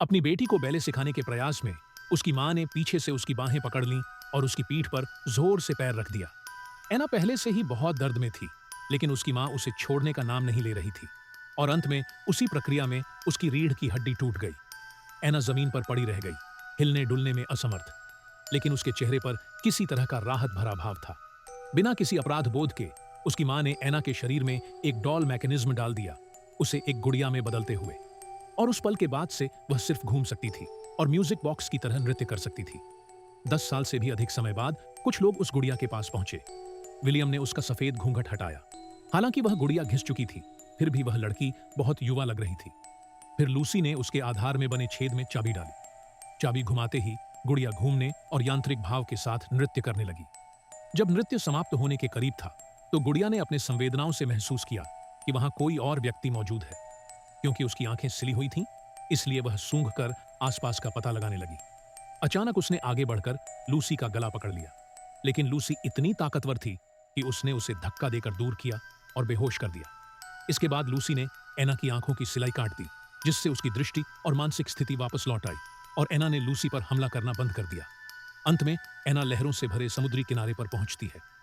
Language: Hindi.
अपनी बेटी को बैले सिखाने के प्रयास में उसकी मां ने पीछे से उसकी बाहें पकड़ लीं और उसकी पीठ पर जोर से पैर रख दिया। एना पहले से ही बहुत दर्द में थी, लेकिन उसकी मां उसे छोड़ने का नाम नहीं ले रही थी और अंत में उसी प्रक्रिया में उसकी रीढ़ की हड्डी टूट गई। एना जमीन पर पड़ी रह गई, हिलने डुलने में असमर्थ, लेकिन उसके चेहरे पर किसी तरह का राहत भरा भाव था। बिना किसी अपराध बोध के उसकी मां ने एना के शरीर में एक डॉल मैकेनिज्म डाल दिया, उसे एक गुड़िया में बदलते हुए। और उस पल के बाद से वह सिर्फ घूम सकती थी और म्यूजिक बॉक्स की तरह नृत्य कर सकती थी। 10 साल से भी अधिक समय बाद कुछ लोग उस गुड़िया के पास पहुंचे। विलियम ने उसका सफेद घूंघट हटाया। हालांकि वह गुड़िया घिस चुकी थी, फिर भी वह लड़की बहुत युवा लग रही थी। फिर लूसी ने उसके आधार में बने छेद में चाबी डाली। चाबी घुमाते ही गुड़िया घूमने और यांत्रिक भाव के साथ नृत्य करने लगी। जब नृत्य समाप्त होने के करीब था, तो गुड़िया ने अपने संवेदनाओं से महसूस किया कि वहां कोई और व्यक्ति मौजूद है। क्योंकि उसकी आंखें सिली हुई थीं, इसलिए वह सूंघ कर आसपास का पता लगाने लगी। अचानक उसने आगे बढ़कर लूसी का गला पकड़ लिया, लेकिन लूसी इतनी ताकतवर थी कि उसने उसे धक्का देकर दूर किया और बेहोश कर दिया। इसके बाद लूसी ने एना की आंखों की सिलाई काट दी, जिससे उसकी दृष्टि और मानसिक स्थिति वापस लौट आई और एना ने लूसी पर हमला करना बंद कर दिया। अंत में एना लहरों से भरे समुद्री किनारे पर पहुंचती है।